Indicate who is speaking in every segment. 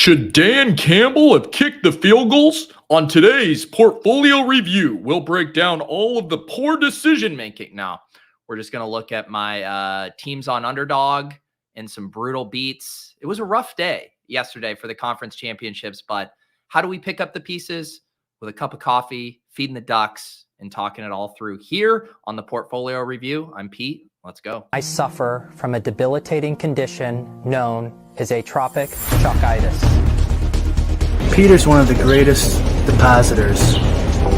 Speaker 1: Should Dan Campbell have kicked the field goals? On today's portfolio review, we'll break down all of the poor decision making. Now, we're just going to look at my teams on Underdog and some brutal beats. It was a rough day yesterday for the conference championships, but how do we pick up the pieces? With a cup of coffee, feeding the ducks, and talking it all through here on the portfolio review. I'm Pete. Let's go.
Speaker 2: I suffer from a debilitating condition known as atropic chokitis.
Speaker 3: Peter's one of the greatest depositors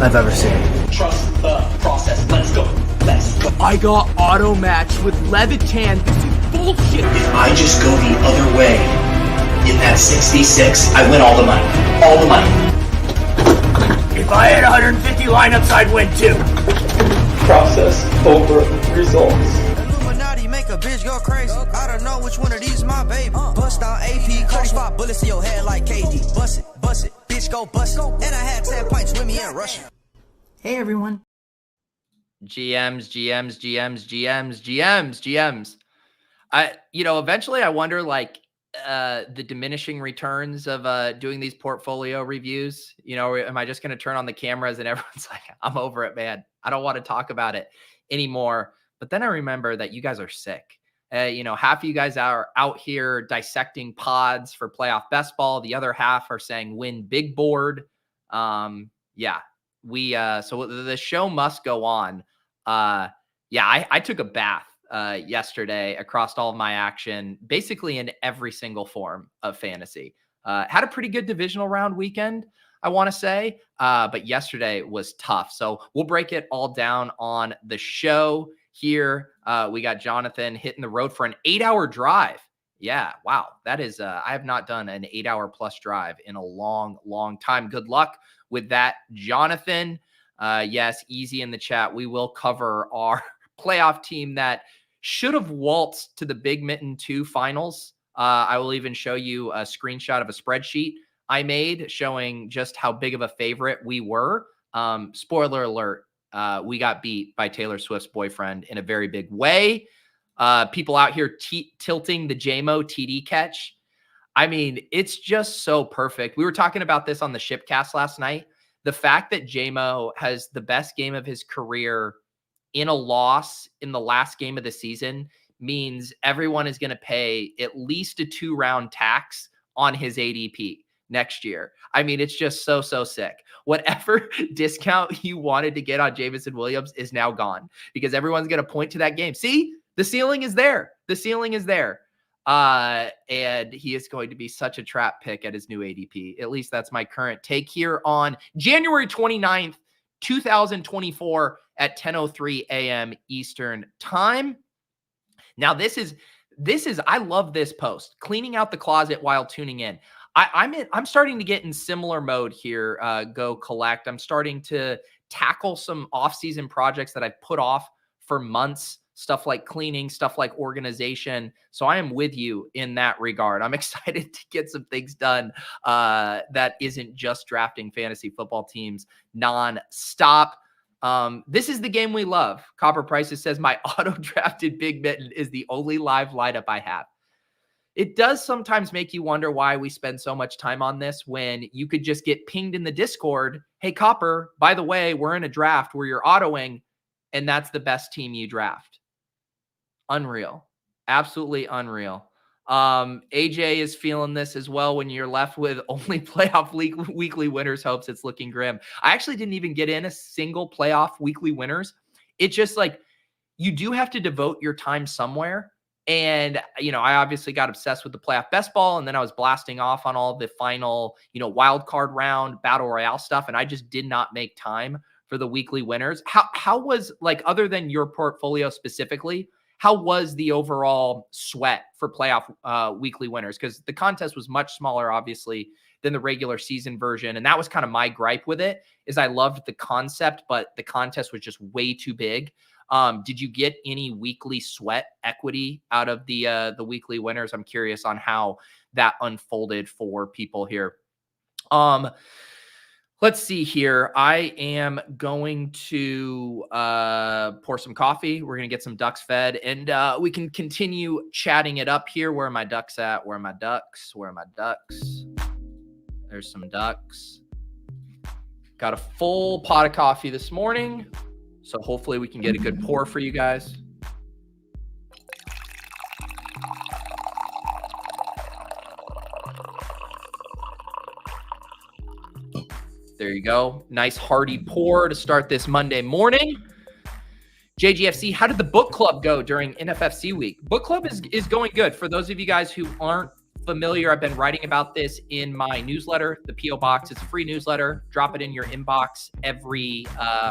Speaker 3: I've ever seen.
Speaker 4: Trust the process. Let's go. Let's go.
Speaker 5: I got auto matched with Levitan. This is bullshit.
Speaker 4: If I just go the other way in that 66, I win all the money. All the money.
Speaker 5: If I had 150 lineups, I'd win too.
Speaker 6: Process over results.
Speaker 7: Illuminati make a bitch go crazy. I don't know which one of these my baby. Bust down AP, 35 bullets in your head like KD. Bust it, bitch go bust it. And I had 10 pints with me in Russia.
Speaker 8: Hey everyone.
Speaker 1: GMs. Eventually I wonder the diminishing returns of doing these portfolio reviews. Am I just going to turn on the cameras and everyone's like, I'm over it, man. I don't want to talk about it anymore. But then I remember that you guys are sick. Half of you guys are out here dissecting pods for playoff best ball. The other half are saying win big board. So the show must go on. I took a bath yesterday across all of my action, basically in every single form of fantasy. Had a pretty good divisional round weekend, I want to say, but yesterday was tough. So we'll break it all down on the show here. We got Jonathan hitting the road for an 8-hour drive. Yeah, wow. That is, I have not done an 8-hour plus drive in a long, long time. Good luck with that, Jonathan. Yes, easy in the chat. We will cover our playoff team that should have waltzed to the Big Mitten 2 finals. I will even show you a screenshot of a spreadsheet I made showing just how big of a favorite we were. Spoiler alert, we got beat by Taylor Swift's boyfriend in a very big way. People out here tilting the JMO TD catch. I mean, it's just so perfect. We were talking about this on the Shipcast last night. The fact that JMO has the best game of his career in a loss in the last game of the season means everyone is going to pay at least a 2-round tax on his ADP next year. I mean, it's just so sick. Whatever discount you wanted to get on Jameson Williams is now gone because everyone's going to point to that game. See, the ceiling is there. The ceiling is there. And he is going to be such a trap pick at his new ADP. At least that's my current take here on January 29th, 2024 at 10:03 a.m. Eastern time. Now, this is, I love this post, cleaning out the closet while tuning in. I'm starting to get in similar mode here. Go collect. I'm starting to tackle some off-season projects that I've put off for months, stuff like cleaning, stuff like organization. So I am with you in that regard. I'm excited to get some things done that isn't just drafting fantasy football teams non-stop. This is the game we love. Copper Prices says my auto-drafted Big Mitten is the only live lineup I have. It does sometimes make you wonder why we spend so much time on this when you could just get pinged in the Discord. Hey, Copper, by the way, we're in a draft where you're autoing, and that's the best team you draft. Unreal. Absolutely unreal. AJ is feeling this as well when you're left with only playoff weekly winners hopes. It's looking grim. I actually didn't even get in a single playoff weekly winners. It's just like you do have to devote your time somewhere. And, I obviously got obsessed with the playoff best ball, and then I was blasting off on all the final, wild card round, Battle Royale stuff, and I just did not make time for the weekly winners. How was, other than your portfolio specifically, how was the overall sweat for playoff weekly winners? Because the contest was much smaller, obviously, than the regular season version, and that was kind of my gripe with it, is I loved the concept, but the contest was just way too big. Did you get any weekly sweat equity out of the weekly winners? I'm curious on how that unfolded for people here. Let's see here. I am going to pour some coffee. We're going to get some ducks fed, and we can continue chatting it up here. Where are my ducks at? Where are my ducks? Where are my ducks? There's some ducks. Got a full pot of coffee this morning, so hopefully we can get a good pour for you guys. There you go. Nice hearty pour to start this Monday morning. JGFC, how did the book club go during NFFC week? Book club is going good. For those of you guys who aren't familiar, I've been writing about this in my newsletter, the PO Box. It's a free newsletter. Drop it in your inbox every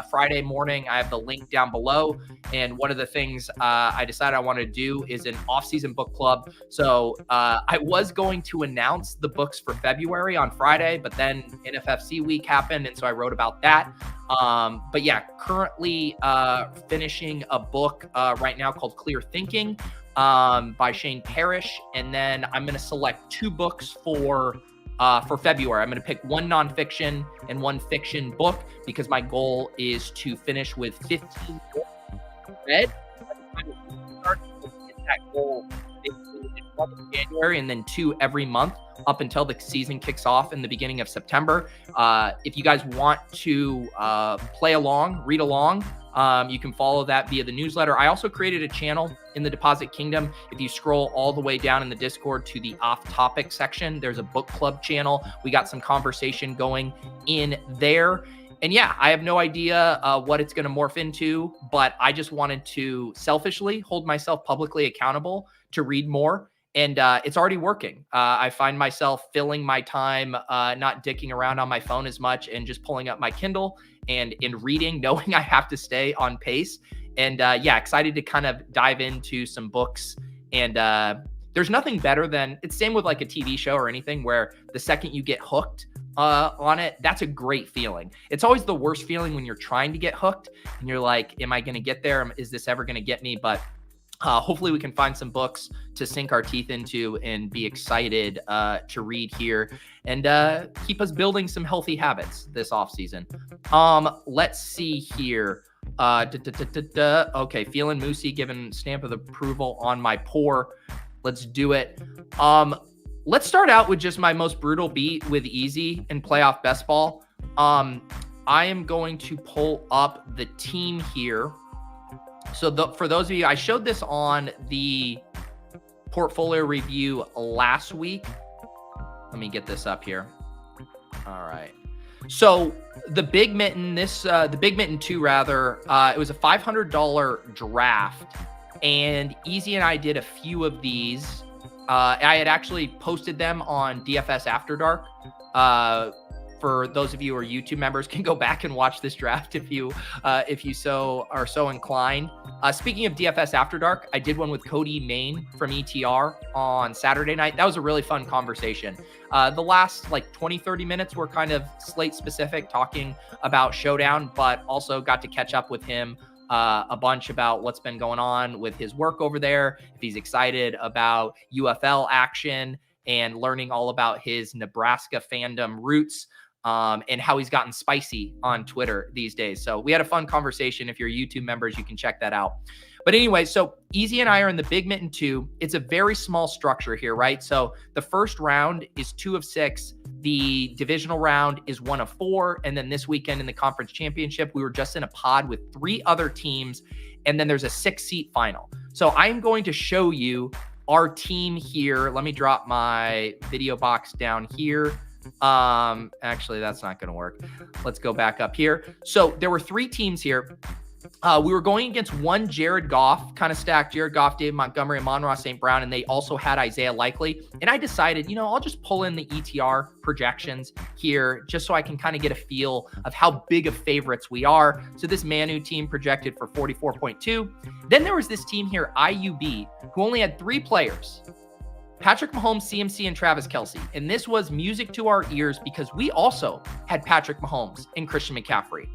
Speaker 1: Friday morning. I have the link down below. And one of the things I decided I wanted to do is an off-season book club. So I was going to announce the books for February on Friday, but then NFFC week happened, and so I wrote about that. But yeah, currently finishing a book right now called Clear Thinking by Shane Parrish. And then I'm going to select 2 books for February. I'm going to pick one nonfiction and one fiction book because my goal is to finish with 15 read. Start to hit that goal in January, and then 2 every month up until the season kicks off in the beginning of September. If you guys want to play along, read along, you can follow that via the newsletter. I also created a channel in the Deposit Kingdom. If you scroll all the way down in the Discord to the off-topic section, there's a book club channel. We got some conversation going in there. And yeah, I have no idea what it's going to morph into, but I just wanted to selfishly hold myself publicly accountable to read more. And it's already working. I find myself filling my time, not dicking around on my phone as much and just pulling up my Kindle and in reading, knowing I have to stay on pace. And yeah, excited to kind of dive into some books. And there's nothing better than, it's same with like a TV show or anything where the second you get hooked on it, that's a great feeling. It's always the worst feeling when you're trying to get hooked and you're like, am I going to get there? Is this ever going to get me? But hopefully we can find some books to sink our teeth into and be excited to read here and keep us building some healthy habits this off season. Let's see here. Okay, feeling moosey, giving stamp of approval on my pour. Let's do it. Let's start out with just my most brutal beat with Easy in playoff best ball. I am going to pull up the team here. So for those of you, I showed this on the portfolio review last week. Let me get this up here. All right. So the Big Mitten, the Big Mitten 2 rather, it was a $500 draft, and Easy and I did a few of these. I had actually posted them on DFS After Dark. For those of you who are YouTube members, can go back and watch this draft if you so are so inclined. Speaking of DFS After Dark, I did one with Cody Main from ETR on Saturday night. That was a really fun conversation. The last like 20-30 minutes were kind of slate specific, talking about Showdown, but also got to catch up with him a bunch about what's been going on with his work over there, if he's excited about UFL action, and learning all about his Nebraska fandom roots. And how he's gotten spicy on Twitter these days. So we had a fun conversation. If you're YouTube members, you can check that out. But anyway, so Easy and I are in the Big Mitten 2. It's a very small structure here, right? So the first round is 2 of 6. The divisional round is 1 of 4. And then this weekend in the conference championship, we were just in a pod with 3 other teams. And then there's a 6-seat final. So I'm going to show you our team here. Let me drop my video box down here. Actually, that's not going to work. Let's go back up here. So there were 3 teams here. We were going against one Jared Goff, kind of stacked Jared Goff, David Montgomery, and Amon-Ra St. Brown, and they also had Isaiah Likely. And I decided, I'll just pull in the ETR projections here just so I can kind of get a feel of how big of favorites we are. So this Manu team projected for 44.2. Then there was this team here, IUB, who only had 3 players. Patrick Mahomes, CMC, and Travis Kelce. And this was music to our ears because we also had Patrick Mahomes and Christian McCaffrey.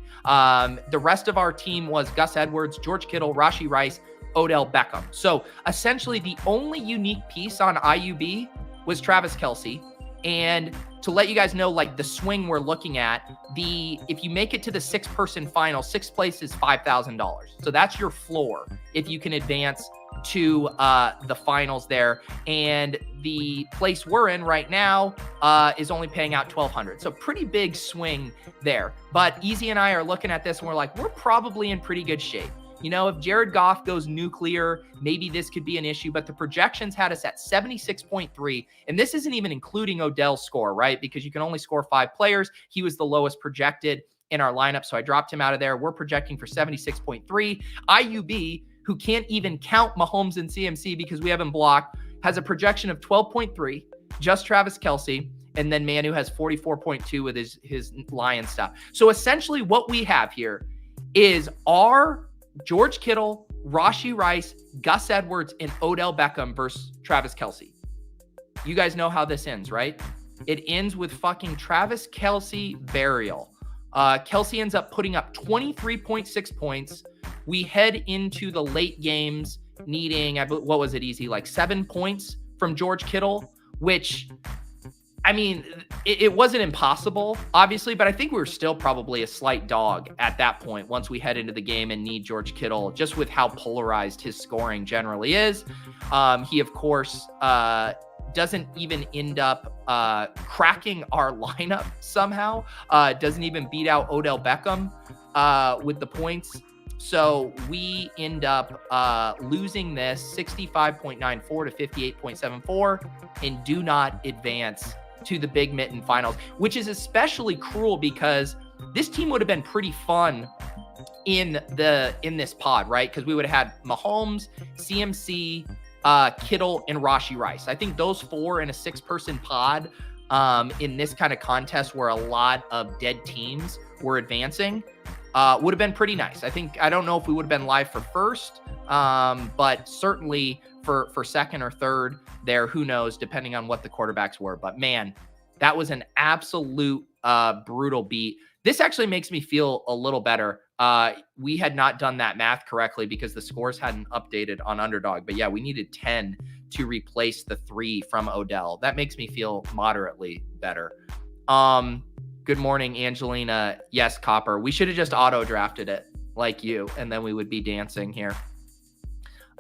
Speaker 1: The rest of our team was Gus Edwards, George Kittle, Rashee Rice, Odell Beckham. So essentially the only unique piece on IUB was Travis Kelce. And to let you guys know, like, the swing we're looking at, if you make it to the 6-person final, 6th place is $5,000. So that's your floor if you can advance to the finals there. And the place we're in right now is only paying out $1,200. So pretty big swing there. But Easy and I are looking at this and we're like, we're probably in pretty good shape. You know, if Jared Goff goes nuclear, maybe this could be an issue, but the projections had us at 76.3. And this isn't even including Odell's score, right? Because you can only score 5 players. He was the lowest projected in our lineup. So I dropped him out of there. We're projecting for 76.3. IUB, who can't even count Mahomes and CMC because we have him blocked, has a projection of 12.3, just Travis Kelce. And then Manu has 44.2 with his Lion stuff. So essentially what we have here is our George Kittle, Rashee Rice, Gus Edwards, and Odell Beckham versus Travis Kelce. You guys know how this ends, right? It ends with fucking Travis Kelce burial. Kelce ends up putting up 23.6 points. We head into the late games needing, what was it, Easy? Like 7 points from George Kittle, which, I mean, it wasn't impossible, obviously, but I think we were still probably a slight dog at that point once we head into the game and need George Kittle, just with how polarized his scoring generally is. He, of course, doesn't even end up cracking our lineup somehow, doesn't even beat out Odell Beckham with the points. So we end up losing this 65.94 to 58.74 and do not advance to the Big Mitten finals, which is especially cruel because this team would have been pretty fun in this pod, right? Because we would have had Mahomes, CMC, Kittle, and Rashee Rice. I think those 4 in a 6-person pod in this kind of contest where a lot of dead teams were advancing would have been pretty nice. I don't know if we would have been live for first, but certainly for second or third there, who knows, depending on what the quarterbacks were. But man, that was an absolute brutal beat. This actually makes me feel a little better. We had not done that math correctly because the scores hadn't updated on Underdog. But yeah, we needed 10 to replace the 3 from Odell. That makes me feel moderately better. Good morning, Angelina. Yes, Copper. We should have just auto-drafted it like you, and then we would be dancing here.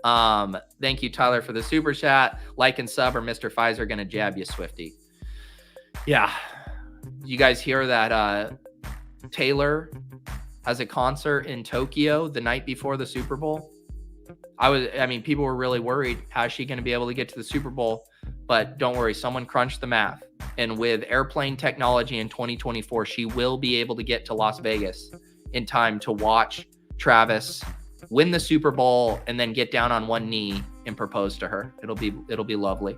Speaker 1: Thank you, Tyler, for the super chat. Like and sub, or Mr. Pfizer going to jab you, Swifty. Yeah. You guys hear that Taylor has a concert in Tokyo the night before the Super Bowl? People were really worried. How's she going to be able to get to the Super Bowl? But don't worry, someone crunched the math. And with airplane technology in 2024, she will be able to get to Las Vegas in time to watch Travis win the Super Bowl and then get down on one knee and propose to her. It'll be lovely.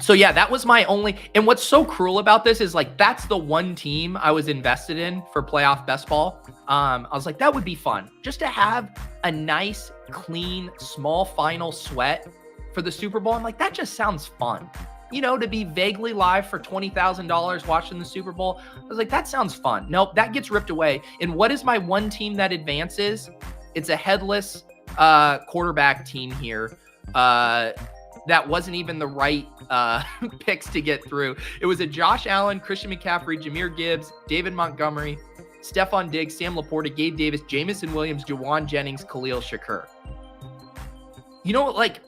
Speaker 1: So yeah, that was my only, and what's so cruel about this is like, that's the one team I was invested in for playoff best ball. I was like, that would be fun just to have a nice, clean, small final sweat for the Super Bowl. I'm like, that just sounds fun. You know, to be vaguely live for $20,000 watching the Super Bowl. I was like, that sounds fun. Nope, that gets ripped away. And what is my one team that advances? It's a headless quarterback team here. That wasn't even the right picks to get through. It was a Josh Allen, Christian McCaffrey, Jahmyr Gibbs, David Montgomery, Stephon Diggs, Sam Laporta, Gabe Davis, Jamison Williams, Jawan Jennings, Khalil Shakur. You know what, like,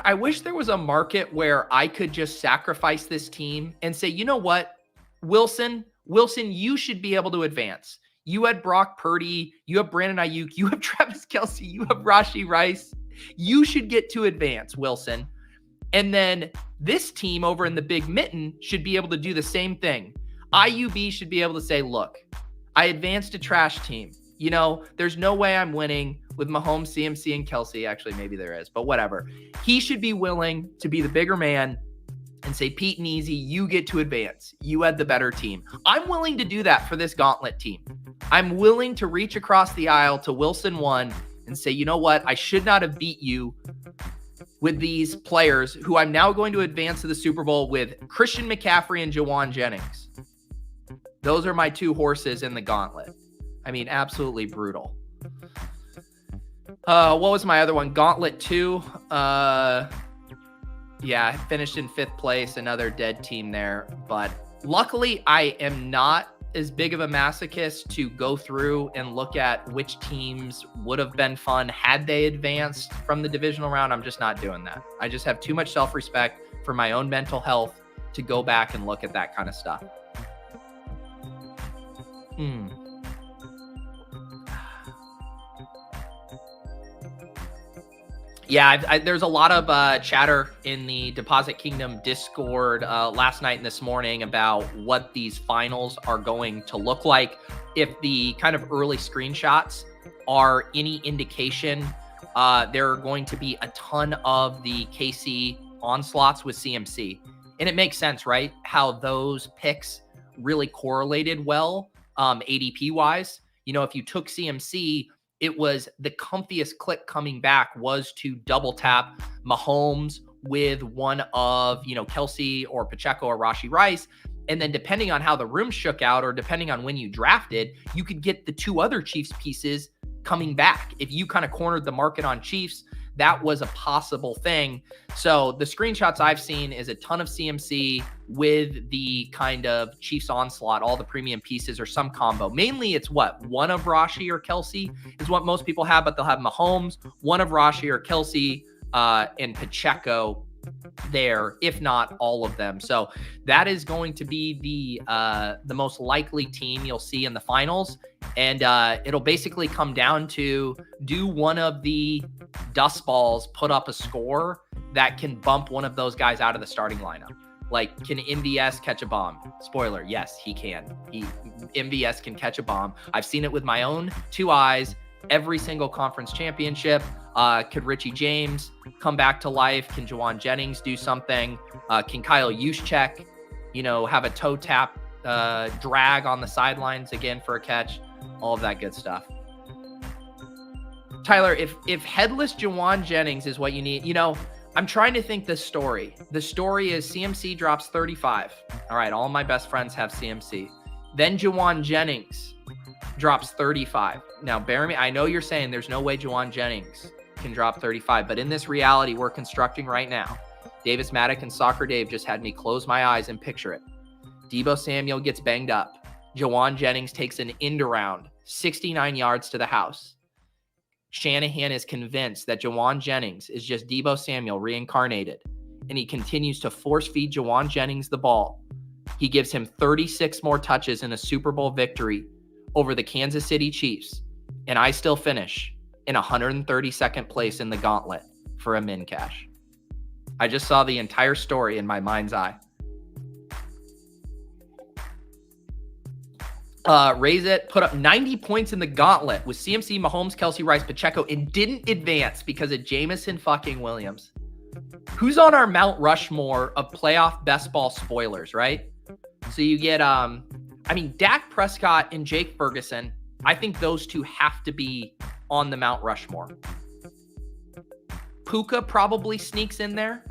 Speaker 1: I wish there was a market where I could just sacrifice this team and say, you know what, Wilson, you should be able to advance. You had Brock Purdy, you have Brandon Ayuk, you have Travis Kelce, you have Rashee Rice. You should get to advance, Wilson. And then this team over in the Big Mitten should be able to do the same thing. IUB should be able to say, look, I advanced a trash team. You know, there's no way I'm winning with Mahomes, CMC, and Kelce. Actually, maybe there is, but whatever. He should be willing to be the bigger man and say, Pete and Easy, you get to advance. You had the better team. I'm willing to do that for this Gauntlet team. I'm willing to reach across the aisle to Wilson 1 and say, you know what? I should not have beat you with these players who I'm now going to advance to the Super Bowl with Christian McCaffrey and Jawan Jennings. Those are my 2 horses in the Gauntlet. I mean, absolutely brutal. What was my other one? Gauntlet 2. Yeah, I finished in 5th place, another dead team there. But luckily, I am not as big of a masochist to go through and look at which teams would have been fun had they advanced from the divisional round. I'm just not doing that. I just have too much self-respect for my own mental health to go back and look at that kind of stuff. Yeah, there's a lot of chatter in the Deposit Kingdom Discord last night and this morning about what these finals are going to look like. If the kind of early screenshots are any indication, there are going to be a ton of the KC onslaughts with CMC. And it makes sense, right? How those picks really correlated well ADP-wise. You know, if you took CMC, it was the comfiest click coming back was to double tap Mahomes with one of, you know, Kelsey or Pacheco or Rashee Rice. And then depending on how the room shook out or depending on when you drafted, you could get the 2 other Chiefs pieces coming back. If you kind of cornered the market on Chiefs, that was a possible thing. So the screenshots I've seen is a ton of CMC with the kind of Chiefs onslaught, all the premium pieces or some combo. Mainly it's what? One of Rashee or Kelsey is what most people have, but they'll have Mahomes, one of Rashee or Kelsey, and Pacheco there, if not all of them. So that is going to be the most likely team you'll see in the finals. And it'll basically come down to, do one of the dust balls put up a score that can bump one of those guys out of the starting lineup? Like, can MVS catch a bomb? Spoiler, yes, he can. MVS can catch a bomb. I've seen it with my own 2 eyes every single conference championship. Could Richie James come back to life? Can Juwan Jennings do something? Can Kyle Juszczyk, you know, have a toe tap drag on the sidelines again for a catch? All of that good stuff. Tyler, if headless Juwan Jennings is what you need, you know, I'm trying to think the story. The story is CMC drops 35. All right, all my best friends have CMC. Then Juwan Jennings drops 35. Now, bear me, I know you're saying there's no way Juwan Jennings can drop 35, but in this reality we're constructing right now, Davis Maddock and Soccer Dave just had me close my eyes and picture it. Deebo Samuel gets banged up. Juwan Jennings takes an end around, 69 yards to the house. Shanahan is convinced that Juwan Jennings is just Deebo Samuel reincarnated, and he continues to force feed Juwan Jennings the ball. He gives him 36 more touches in a Super Bowl victory over the Kansas City Chiefs, and I still finish in 132nd place in the Gauntlet for a min cash. I just saw the entire story in my mind's eye. Raise It put up 90 points in the Gauntlet with CMC, Mahomes, Kelsey, Rice, Pacheco, and didn't advance because of Jameson fucking Williams. Who's on our Mount Rushmore of playoff best ball spoilers, right? So you get, Dak Prescott and Jake Ferguson. I think those 2 have to be on the Mount Rushmore. Puka probably sneaks in there.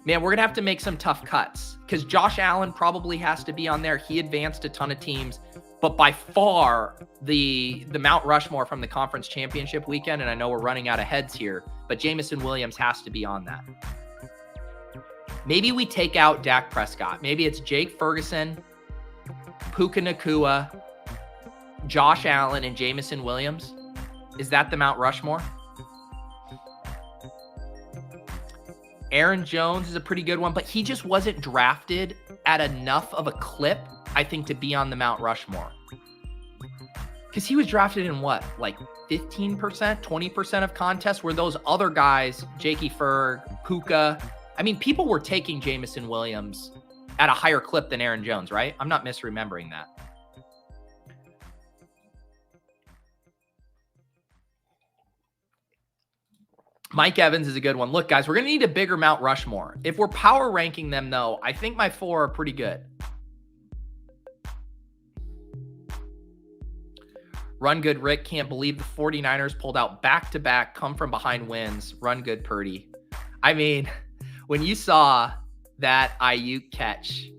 Speaker 1: Man, we're going to have to make some tough cuts because Josh Allen probably has to be on there. He advanced a ton of teams, but by far the Mount Rushmore from the conference championship weekend, and I know we're running out of heads here, but Jameson Williams has to be on that. Maybe we take out Dak Prescott. Maybe it's Jake Ferguson, Puka Nacua, Josh Allen, and Jameson Williams. Is that the Mount Rushmore? Aaron Jones is a pretty good one, but he just wasn't drafted at enough of a clip, I think, to be on the Mount Rushmore. Because he was drafted in what, like 15%, 20% of contests, where those other guys, Jakey Ferg, Puka, I mean, people were taking Jameson Williams at a higher clip than Aaron Jones, right? I'm not misremembering that. Mike Evans is a good one. Look, guys, we're going to need a bigger Mount Rushmore. If we're power ranking them, though, I think my 4 are pretty good. Run Good Rick, can't believe the 49ers pulled out back-to-back come from behind wins. Run Good Purdy. I mean, when you saw that Ayuk catch,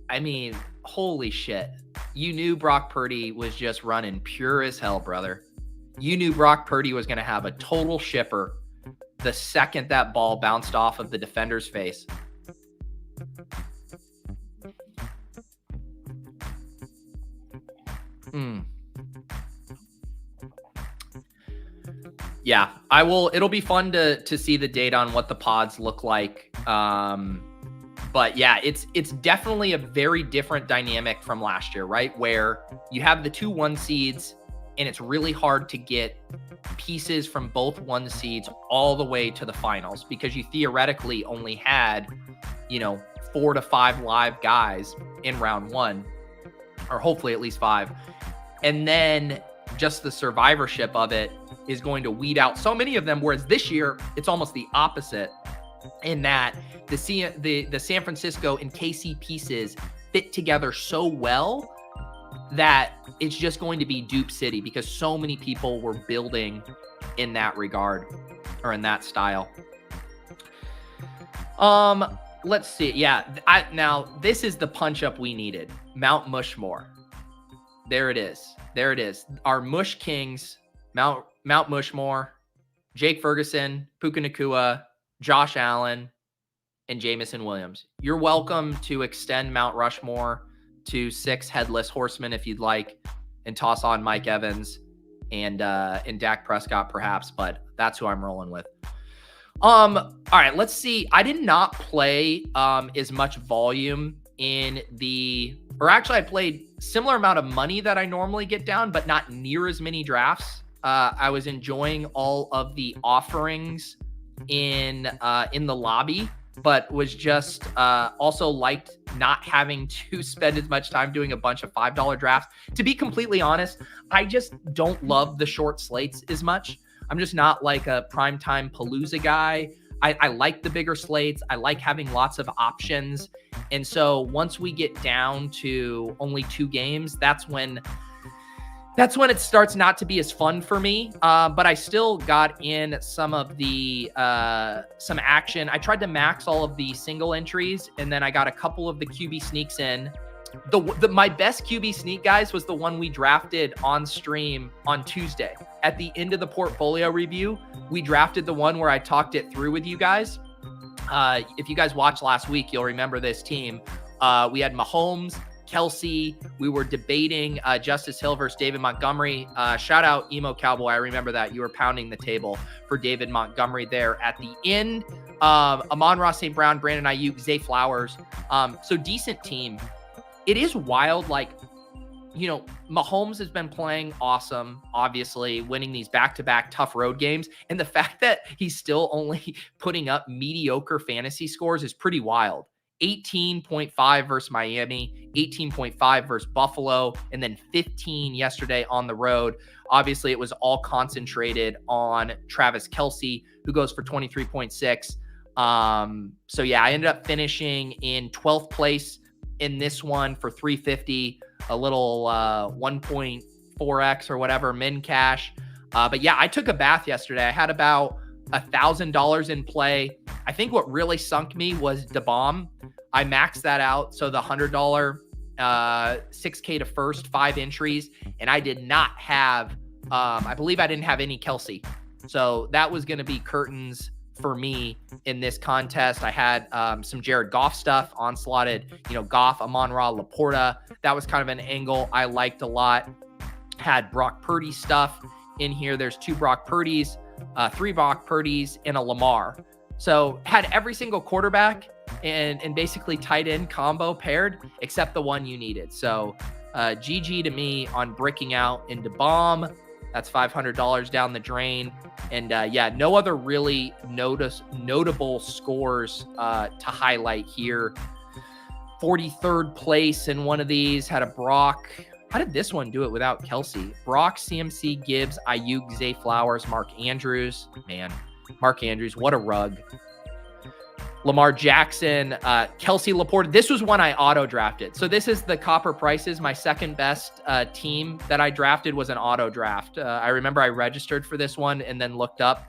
Speaker 1: I mean, holy shit. You knew Brock Purdy was just running pure as hell, brother. You knew Brock Purdy was going to have a total shipper the second that ball bounced off of the defender's face. Yeah, I will. It'll be fun to see the data on what the pods look like. But yeah, it's definitely a very different dynamic from last year, right? Where you have the 2 1 seeds, and it's really hard to get pieces from both 1 seeds all the way to the finals, because you theoretically only had, 4 to 5 live guys in round 1, or hopefully at least 5. And then just the survivorship of it is going to weed out so many of them. Whereas this year, it's almost the opposite, in that the San Francisco and KC pieces fit together so well that it's just going to be dupe city, because so many people were building in that regard, or in that style. Let's see. Yeah, now this is the punch up we needed. Mount Mushmore. There it is. There it is. Our Mush Kings, Mount Mushmore, Jake Ferguson, Puka Nacua, Josh Allen, and Jamison Williams. You're welcome to extend Mount Rushmore to 6 headless horsemen if you'd like, and toss on Mike Evans and Dak Prescott perhaps, but that's who I'm rolling with. All right, let's see. I did not play as much volume in I played similar amount of money that I normally get down, but not near as many drafts. I was enjoying all of the offerings in the lobby, but was just also liked not having to spend as much time doing a bunch of $5 drafts. To be completely honest, I just don't love the short slates as much. I'm just not like a primetime Palooza guy. I like the bigger slates. I like having lots of options. And so once we get down to only 2 games, that's when it starts not to be as fun for me. But I still got in some of the some action. I tried to max all of the single entries, and then I got a couple of the QB sneaks in. My best QB sneak, guys, was the one we drafted on stream on Tuesday. At the end of the portfolio review, we drafted the one where I talked it through with you guys. If you guys watched last week, you'll remember this team. We had Mahomes, Kelsey. We were debating Justice Hill versus David Montgomery. Shout out Emo Cowboy. I remember that. You were pounding the table for David Montgomery there at the end. Amon-Ra St. Brown, Brandon Ayuk, Zay Flowers. So decent team. It is wild, Mahomes has been playing awesome, obviously, winning these back-to-back tough road games. And the fact that he's still only putting up mediocre fantasy scores is pretty wild. 18.5 versus Miami, 18.5 versus Buffalo, and then 15 yesterday on the road. Obviously, it was all concentrated on Travis Kelce, who goes for 23.6. So yeah, I ended up finishing in 12th place in this one for 350, a little 1.4x or whatever min cash. But yeah, I took a bath yesterday. I had about $1,000 in play. I think what really sunk me was the bomb. I maxed that out. So the $100 6K to first, 5 entries. And I did not have, I believe I didn't have any Kelsey. So that was going to be curtains for me in this contest. I had some Jared Goff stuff on slotted, Goff, Amon-Ra, Laporta. That was kind of an angle I liked a lot. Had Brock Purdy stuff in here. There's 2 Brock Purdys, 3 Brock Purdys, and a Lamar. So had every single quarterback and basically tight end combo paired, except the one you needed. So GG to me on bricking out into bomb. That's $500 down the drain. And yeah, no other really notable scores to highlight here. 43rd place in one of these, had a Brock. How did this one do it without Kelsey? Brock, CMC, Gibbs, Ayuk, Zay Flowers, Mark Andrews. Man, Mark Andrews, what a rug. Lamar Jackson, Kelsey, Laporta. This was one I auto-drafted. So this is the Copper Prices. My second best team that I drafted was an auto-draft. I remember I registered for this one and then looked up.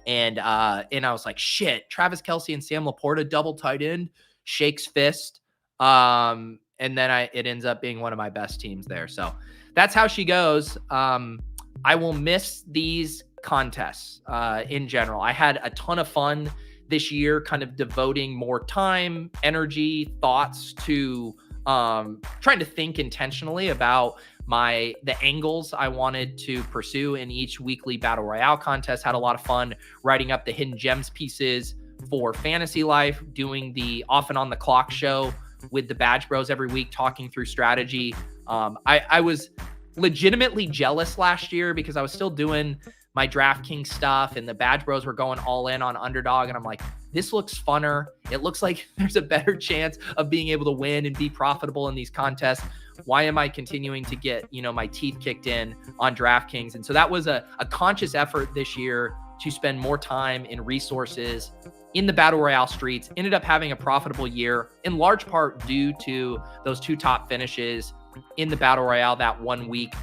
Speaker 1: And I was like, shit, Travis Kelsey and Sam Laporta, double tight end, shakes fist. And then it ends up being one of my best teams there. So that's how she goes. I will miss these contests in general. I had a ton of fun this year, kind of devoting more time, energy, thoughts to trying to think intentionally about the angles I wanted to pursue in each weekly Battle Royale contest. Had a lot of fun writing up the hidden gems pieces for Fantasy Life, doing the off and on the clock show with the Badge Bros every week, talking through strategy. I was legitimately jealous last year because I was still doing my DraftKings stuff and the Badge Bros were going all in on Underdog. And I'm like, this looks funner. It looks like there's a better chance of being able to win and be profitable in these contests. Why am I continuing to get, my teeth kicked in on DraftKings? And so that was a conscious effort this year to spend more time and resources in the Battle Royale streets. Ended up having a profitable year, in large part due to those 2 top finishes in the Battle Royale that 1 week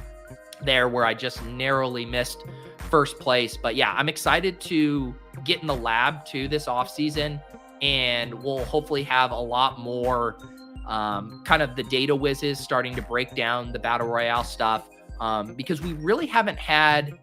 Speaker 1: there where I just narrowly missed first place. But yeah, I'm excited to get in the lab too this off season, and we'll hopefully have a lot more kind of the data whizzes starting to break down the Battle Royale stuff, because we really haven't had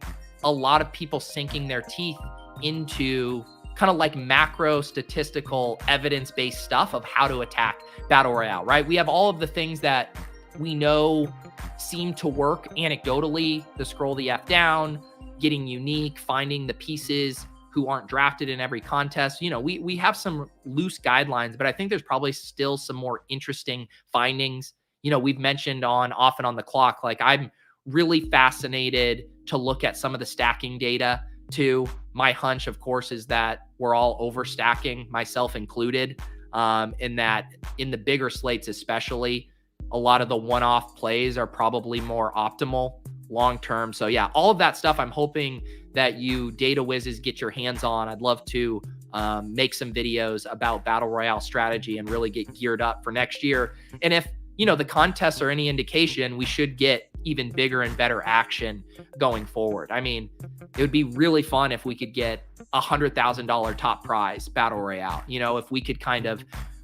Speaker 1: a lot of people sinking their teeth into kind of like macro statistical evidence-based stuff of how to attack Battle Royale, right? We have all of the things that we know seem to work anecdotally, the scroll the F down, getting unique, finding the pieces who aren't drafted in every contest. We have some loose guidelines, but I think there's probably still some more interesting findings. We've mentioned on off and on the clock, like I'm really fascinated to look at some of the stacking data too. My hunch, of course, is that we're all overstacking, myself included, in that in the bigger slates, especially, a lot of the one-off plays are probably more optimal long-term. So yeah, all of that stuff I'm hoping that you data whizzes get your hands on. I'd love to make some videos about Battle Royale strategy and really get geared up for next year. And if, the contests are any indication, we should get even bigger and better action going forward. I mean, it would be really fun if we could get $100,000 top prize Battle Royale. If we could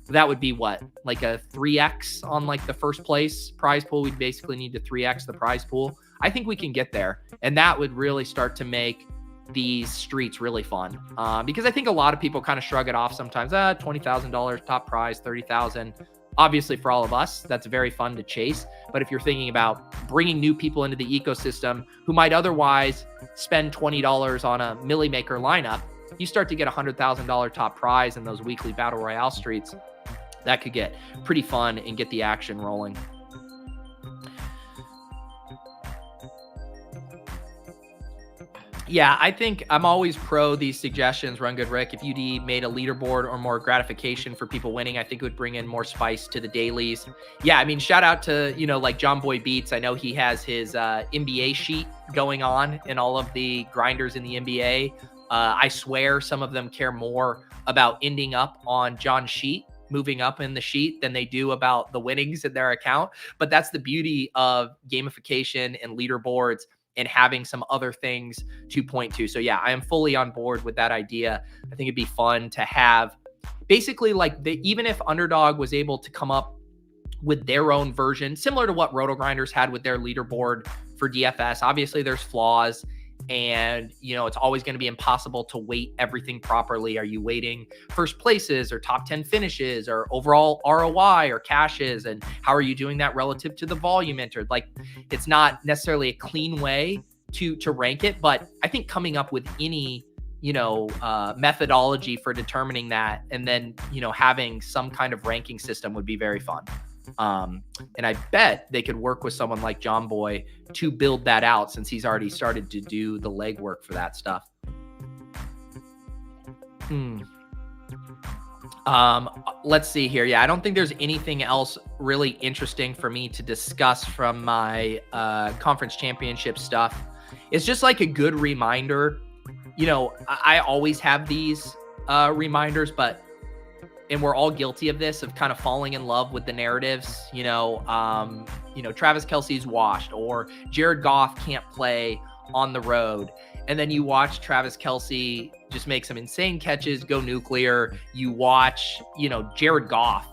Speaker 1: that would be what, like a 3x on like the first place prize pool. We'd basically need to 3x the prize pool. I think we can get there. And that would really start to make these streets really fun. Because I think a lot of people kind of shrug it off sometimes. $20,000 top prize, 30,000. Obviously for all of us, that's very fun to chase. But if you're thinking about bringing new people into the ecosystem who might otherwise spend $20 on a Millie Maker lineup, you start to get $100,000 top prize in those weekly Battle Royale streets. That could get pretty fun and get the action rolling. Yeah, I think I'm always pro these suggestions, Run Good Rick. If UD made a leaderboard or more gratification for people winning, I think it would bring in more spice to the dailies. Yeah, I mean, shout out to, like John Boy Beats. I know he has his NBA sheet going on in all of the grinders in the NBA. I swear some of them care more about ending up on John's sheet, moving up in the sheet, than they do about the winnings in their account. But that's the beauty of gamification and leaderboards and having some other things to point to. So yeah, I am fully on board with that idea. I think it'd be fun to have basically like even if Underdog was able to come up with their own version, similar to what Roto Grinders had with their leaderboard for DFS. Obviously there's flaws, and it's always going to be impossible to weight everything properly. Are you weighting first places or top 10 finishes or overall ROI or caches? And how are you doing that relative to the volume entered? Like, it's not necessarily a clean way to rank it, but I think coming up with any, methodology for determining that, and then, having some kind of ranking system would be very fun. And I bet they could work with someone like John Boy to build that out, since he's already started to do the legwork for that stuff. Let's see here. Yeah, I don't think there's anything else really interesting for me to discuss from my conference championship stuff. It's just like a good reminder. I always have these reminders, and we're all guilty of this, of kind of falling in love with the narratives. Travis Kelce's washed, or Jared Goff can't play on the road. And then you watch Travis Kelce just make some insane catches, go nuclear. You watch, Jared Goff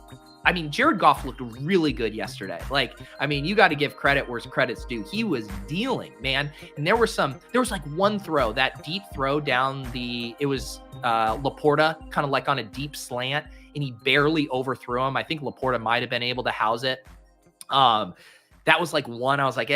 Speaker 1: I mean, Jared Goff looked really good yesterday. Like, I mean, you got to give credit where credit's due. He was dealing, man. And there was like one throw, that deep throw down it was Laporta, kind of like on a deep slant, and he barely overthrew him. I think Laporta might have been able to house it. That was like one, I was like,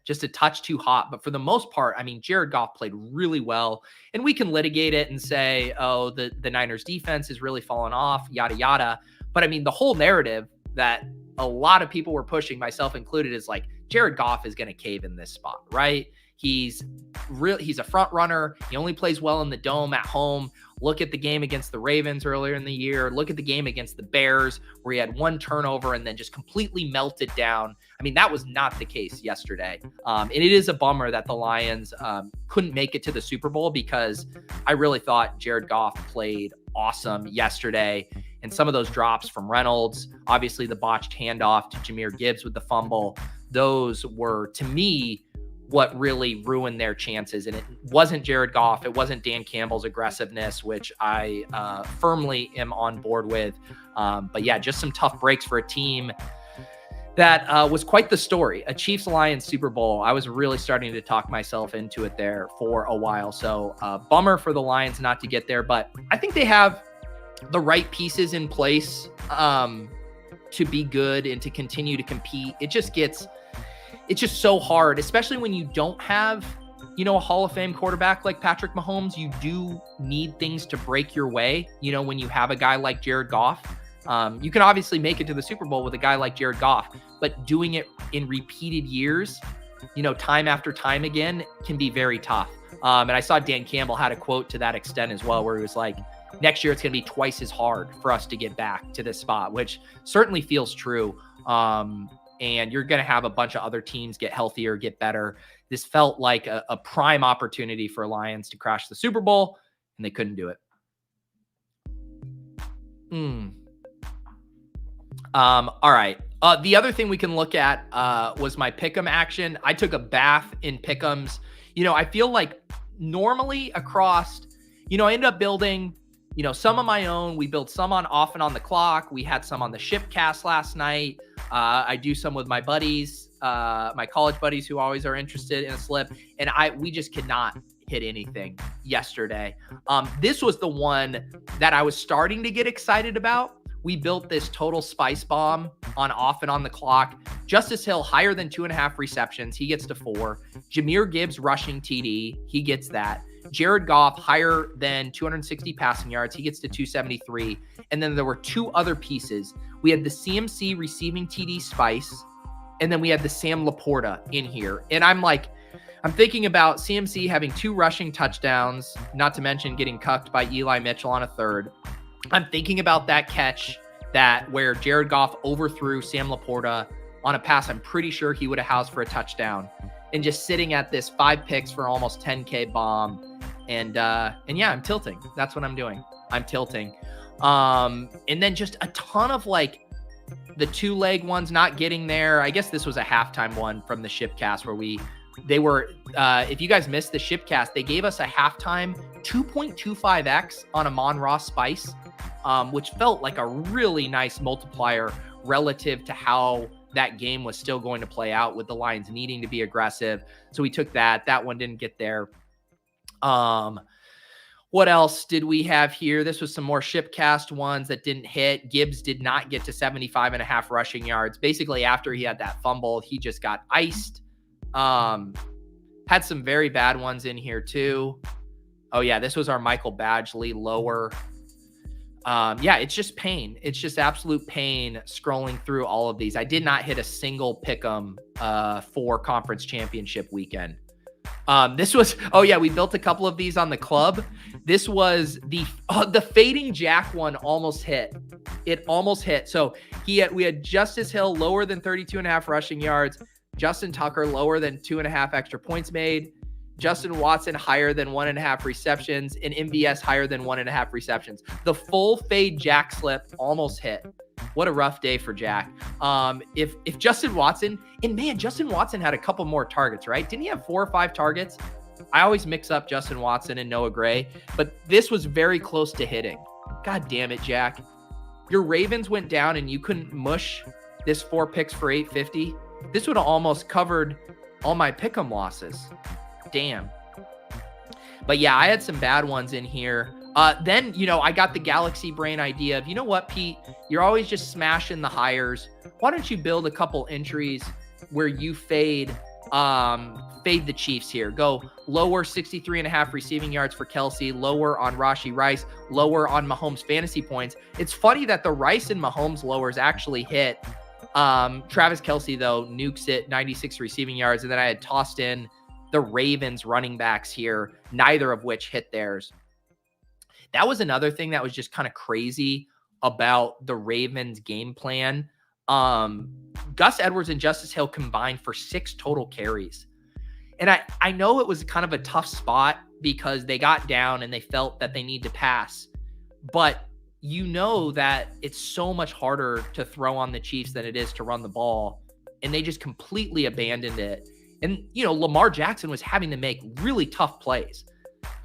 Speaker 1: just a touch too hot. But for the most part, I mean, Jared Goff played really well. And we can litigate it and say, oh, the Niners defense is really falling off, yada, yada. But I mean, the whole narrative that a lot of people were pushing, myself included, is like, Jared Goff is going to cave in this spot, right? He's a front runner. He only plays well in the dome at home. Look at the game against the Ravens earlier in the year. Look at the game against the Bears where he had one turnover and then just completely melted down. I mean, that was not the case yesterday. And it is a bummer that the Lions couldn't make it to the Super Bowl, because I really thought Jared Goff played awesome yesterday. And some of those drops from Reynolds, obviously the botched handoff to Jahmyr Gibbs with the fumble, those were, to me, what really ruined their chances. And it wasn't Jared Goff. It wasn't Dan Campbell's aggressiveness, which I firmly am on board with. But yeah, just some tough breaks for a team that was quite the story. A Chiefs-Lions Super Bowl. I was really starting to talk myself into it there for a while. So bummer for the Lions not to get there. But I think they have the right pieces in place to be good and to continue to compete. It's just so hard, especially when you don't have, a Hall of Fame quarterback like Patrick Mahomes. You do need things to break your way. When you have a guy like Jared Goff, you can obviously make it to the Super Bowl with a guy like Jared Goff, but doing it in repeated years, time after time again, can be very tough. And I saw Dan Campbell had a quote to that extent as well, where he was like, next year it's going to be twice as hard for us to get back to this spot, which certainly feels true. And you're going to have a bunch of other teams get healthier, get better. This felt like a prime opportunity for Lions to crash the Super Bowl, and they couldn't do it. All right. The other thing we can look at was my Pick 'em action. I took a bath in Pick 'ems. I feel like normally across, I ended up building, some of my own. We built some on Off and On the Clock. We had some on the Shipcast last night. I do some with my buddies, my college buddies who always are interested in a slip. And we just could not hit anything yesterday. This was the one that I was starting to get excited about. We built this total spice bomb on Off and On the Clock. Justice Hill higher than 2.5 receptions. He gets to 4. Jahmyr Gibbs rushing TD. He gets that. Jared Goff higher than 260 passing yards. He gets to 273. And then there were 2 other pieces. We had the CMC receiving TD spice, and then we had the Sam Laporta in here. And I'm thinking about CMC having 2 rushing touchdowns, not to mention getting cucked by Eli Mitchell on a third. I'm thinking about that catch where Jared Goff overthrew Sam Laporta on a pass I'm pretty sure he would have housed for a touchdown, and just sitting at this 5 picks for almost 10K bomb. And yeah, I'm tilting. That's what I'm doing. I'm tilting. And then just a ton of the 2-leg ones not getting there. I guess this was a halftime one from the Shipcast where they were, if you guys missed the Shipcast, they gave us a halftime 2.25x on Amon Ross Spice, which felt like a really nice multiplier relative to how that game was still going to play out with the Lions needing to be aggressive. So we took that. That one didn't get there. What else did we have here? This was some more Shipcast ones that didn't hit. Gibbs did not get to 75.5 rushing yards. Basically, after he had that fumble, he just got iced. Had some very bad ones in here too. Oh yeah, this was our Michael Badgley lower. Yeah, it's just pain. It's just absolute pain scrolling through all of these. I did not hit a single pick 'em for conference championship weekend. This was, we built a couple of these on the club. This was the fading Jack one almost hit. It almost hit. So we had Justice Hill lower than 32.5 rushing yards. Justin Tucker lower than 2.5 extra points made. Justin Watson higher than 1.5 receptions, and MVS higher than 1.5 receptions. The full fade Jack slip almost hit. What a rough day for Jack. If Justin Watson, and man, Justin Watson had a couple more targets, right? Didn't he have 4 or 5 targets? I always mix up Justin Watson and Noah Gray, but this was very close to hitting. God damn it, Jack. your Ravens went down and you couldn't mush this 4 picks for 850, this would have almost covered all my pick 'em losses. Damn. But yeah, I had some bad ones in here. Then, I got the Galaxy Brain idea of, you know what, Pete, you're always just smashing the hires. Why don't you build a couple entries where you fade the Chiefs here? Go lower 63.5 receiving yards for Kelsey, lower on Rashee Rice, lower on Mahomes fantasy points. It's funny that the Rice and Mahomes lowers actually hit. Travis Kelsey, though, nukes it, 96 receiving yards. And then I had tossed in the Ravens running backs here, neither of which hit theirs. That was another thing that was just kind of crazy about the Ravens game plan. Gus Edwards and Justice Hill combined for 6 total carries. And I know it was kind of a tough spot because they got down and they felt that they need to pass. But you know that it's so much harder to throw on the Chiefs than it is to run the ball. And they just completely abandoned it. And, Lamar Jackson was having to make really tough plays.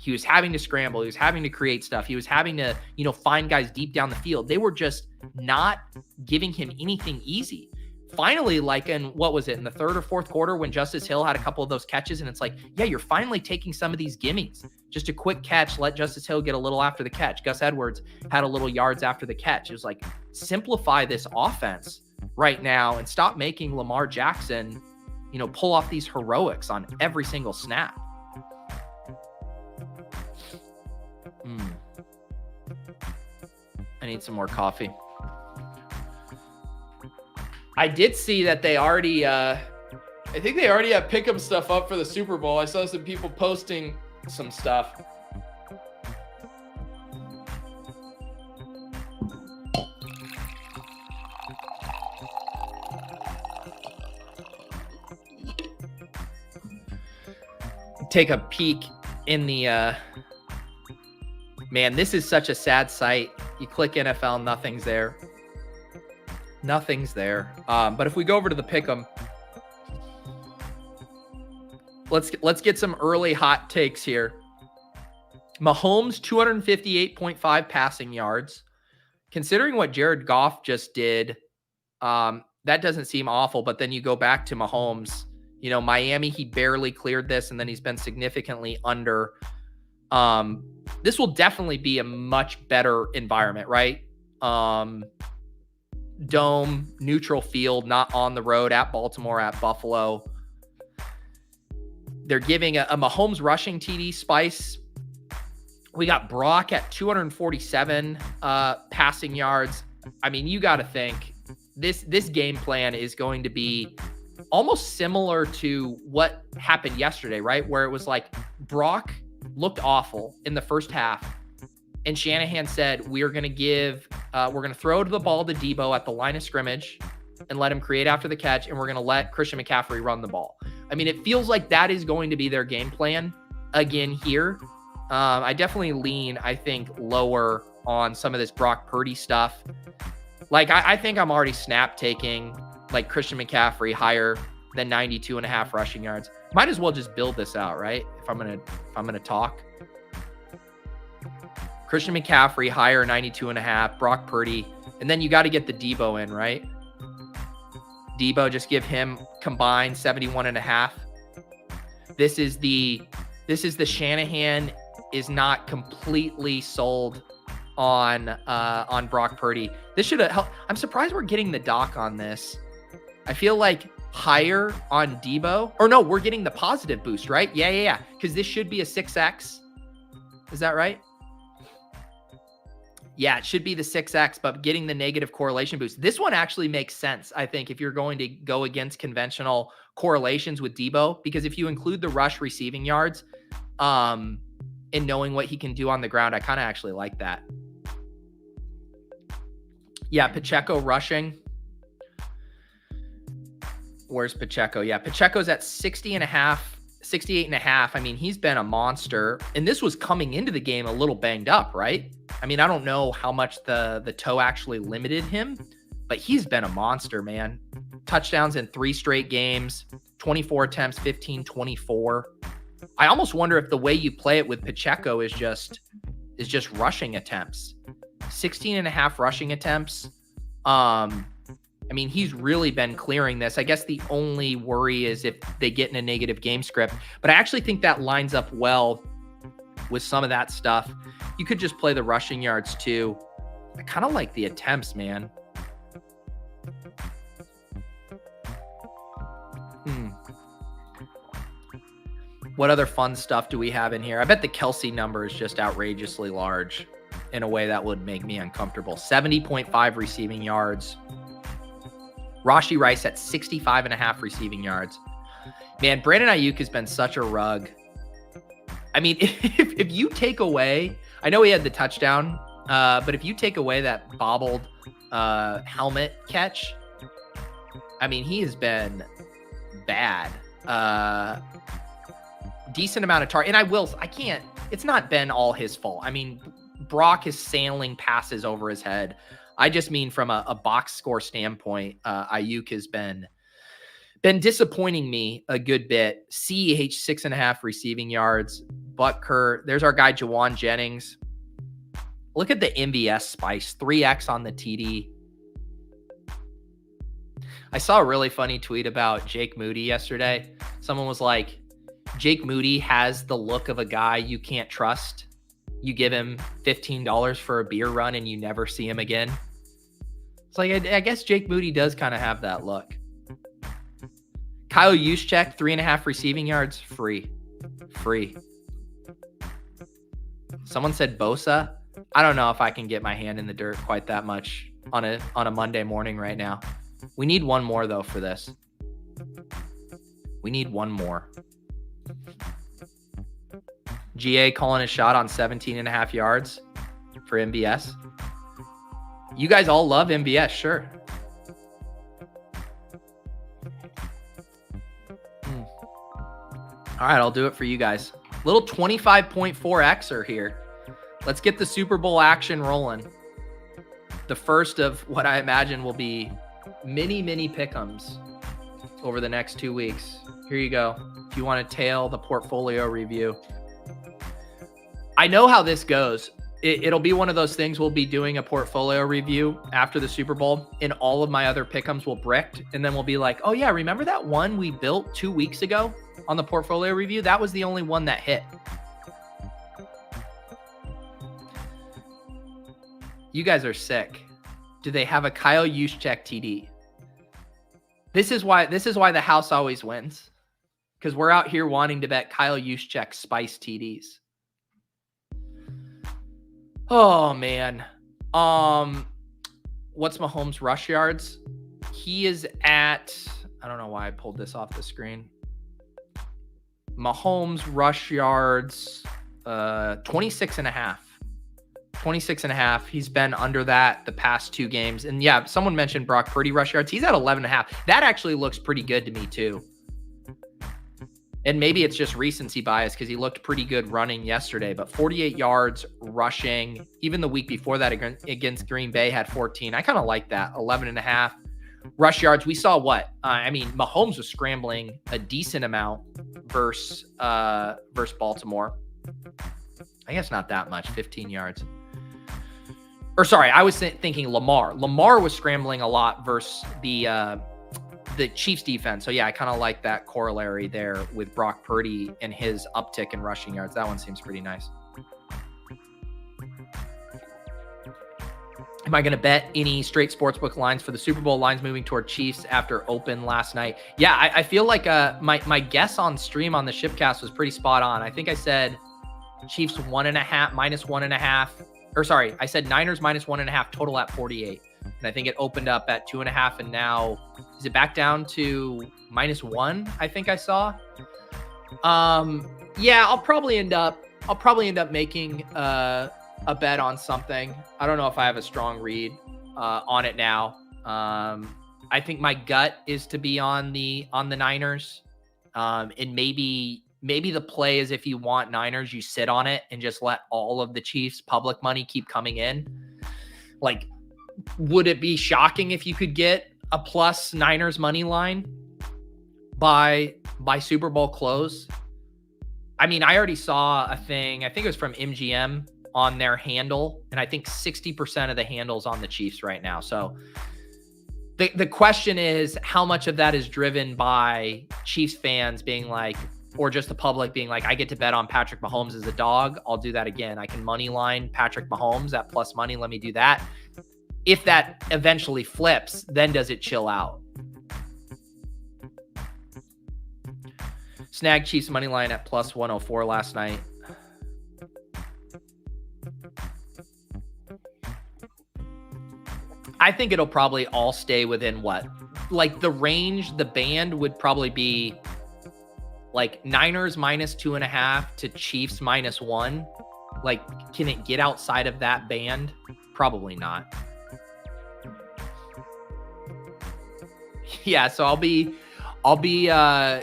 Speaker 1: He was having to scramble. He was having to create stuff. He was having to, find guys deep down the field. They were just not giving him anything easy. Finally, like in, what was it, in the third or fourth quarter when Justice Hill had a couple of those catches, and it's like, yeah, you're finally taking some of these gimmies. Just a quick catch, let Justice Hill get a little after the catch. Gus Edwards had a little yards after the catch. It was like, simplify this offense right now and stop making Lamar Jackson, pull off these heroics on every single snap. I need some more coffee. I did see that they already, I think they already have pick 'em stuff up for the Super Bowl. I saw some people posting some stuff. Take a peek in the, man, this is such a sad sight. You click NFL, nothing's there. Nothing's there. But if we go over to the pick'em, let's get some early hot takes here. Mahomes 258.5 passing yards. Considering what Jared Goff just did, that doesn't seem awful. But then you go back to Mahomes. Miami, he barely cleared this, and then he's been significantly under. This will definitely be a much better environment, right? Dome, neutral field, not on the road, at Baltimore, at Buffalo. They're giving a Mahomes rushing TD spice. We got Brock at 247 passing yards. I mean, you got to think this game plan is going to be almost similar to what happened yesterday, right? Where it was like Brock looked awful in the first half, and Shanahan said, we're going to throw the ball to Debo at the line of scrimmage and let him create after the catch, and we're going to let Christian McCaffrey run the ball. I mean, it feels like that is going to be their game plan again here. I definitely lean, I think, lower on some of this Brock Purdy stuff. Like, I think I'm already snap taking like Christian McCaffrey higher than 92.5 rushing yards. Might as well just build this out, right? If I'm gonna talk. Christian McCaffrey higher 92.5, Brock Purdy, and then you got to get the Debo in, right? Debo, just give him combined 71.5. This is the Shanahan is not completely sold on Brock Purdy. This should have helped. I'm surprised we're getting the doc on this. I feel like higher on Debo, or no, we're getting the positive boost, right? Yeah. Because this should be a 6X. Is that right? Yeah, it should be the 6X, but getting the negative correlation boost. This one actually makes sense, I think, if you're going to go against conventional correlations with Debo, because if you include the rush receiving yards, and knowing what he can do on the ground, I kind of actually like that. Yeah, Pacheco rushing. Where's Pacheco? Yeah, Pacheco's at 68.5. I mean, he's been a monster. And this was coming into the game a little banged up, right? I mean, I don't know how much the toe actually limited him, but he's been a monster, man. Touchdowns in 3 straight games, 24 attempts, 15-24. I almost wonder if the way you play it with Pacheco is just rushing attempts. 16.5 rushing attempts. I mean, he's really been clearing this. I guess the only worry is if they get in a negative game script. But I actually think that lines up well with some of that stuff. You could just play the rushing yards too. I kind of like the attempts, man. What other fun stuff do we have in here? I bet the Kelsey number is just outrageously large in a way that would make me uncomfortable. 70.5 receiving yards. Rashee Rice at 65.5 receiving yards. Man, Brandon Ayuk has been such a rug. I mean, if you take away, I know he had the touchdown, but if you take away that bobbled helmet catch, I mean, he has been bad. Decent amount of target. And it's not been all his fault. I mean, Brock is sailing passes over his head. I just mean from a box score standpoint, Ayuk has been disappointing me a good bit. CEH 6.5 receiving yards. Butker. There's our guy Jawan Jennings. Look at the MVS spice. 3x on the TD. I saw a really funny tweet about Jake Moody yesterday. Someone was like, Jake Moody has the look of a guy you can't trust. You give him $15 for a beer run and you never see him again. It's like, I guess Jake Moody does kind of have that look. Kyle Juszczyk, 3.5 receiving yards. Free. Someone said Bosa. I don't know if I can get my hand in the dirt quite that much on a Monday morning right now. We need one more, though, for this. We need one more. GA calling a shot on 17.5 yards for MBS. You guys all love MBS, sure. All right, I'll do it for you guys. Little 25.4xer here. Let's get the Super Bowl action rolling. The first of what I imagine will be many Pick Ems over the next 2 weeks. Here you go. If you want to tail the portfolio review. I know how this goes. It'll be one of those things. We'll be doing a portfolio review after the Super Bowl, and all of my other Pick Ems will brick, and then we'll be like, oh yeah, remember that one we built 2 weeks ago on the portfolio review? That was the only one that hit. You guys are sick. Do they have a Kyle Juszczyk TD? This is why the house always wins, because we're out here wanting to bet Kyle Juszczyk spice TDs. Oh man. What's Mahomes' rush yards? He is at, I don't know why I pulled this off the screen. Mahomes rush yards, 26.5. 26.5. He's been under that the past 2 games. And yeah, someone mentioned Brock Purdy rush yards. He's at 11.5. That actually looks pretty good to me too. And maybe it's just recency bias because he looked pretty good running yesterday, but 48 yards rushing. Even the week before that against Green Bay had 14. I kind of like that. 11.5 rush yards. We saw what? Mahomes was scrambling a decent amount versus Baltimore. I guess not that much, 15 yards. Or sorry, I was thinking Lamar. Lamar was scrambling a lot versus the Chiefs defense. So yeah, I kind of like that corollary there with Brock Purdy and his uptick in rushing yards. That one seems pretty nice. Am I going to bet any straight sportsbook lines for the Super Bowl? Lines moving toward Chiefs after open last night. Yeah, I feel like my guess on stream on the Shipcast was pretty spot on. I think I said Chiefs -1.5, -1.5. Or sorry, I said Niners -1.5, total at 48. And I think it opened up at 2.5, and now is it back down to -1? I think I saw. Yeah, I'll probably end up making a bet on something. I don't know if I have a strong read on it now. I think my gut is to be on the Niners, and maybe the play is if you want Niners, you sit on it and just let all of the Chiefs public money keep coming in. Like, would it be shocking if you could get a plus Niners money line by Super Bowl close? I mean, I already saw a thing, I think it was from MGM, on their handle, and I think 60% of the handles on the Chiefs right now. So the question is, how much of that is driven by Chiefs fans being like, or just the public being like, I get to bet on Patrick Mahomes as a dog. I'll do that again. I can money line Patrick Mahomes at plus money. Let me do that. If that eventually flips, then does it chill out? Snag Chiefs money line at plus 104 last night. I think it'll probably all stay within what? Like the range, the band would probably be like Niners minus 2.5 to Chiefs minus 1. Like, can it get outside of that band? Probably not. Yeah, so I'll be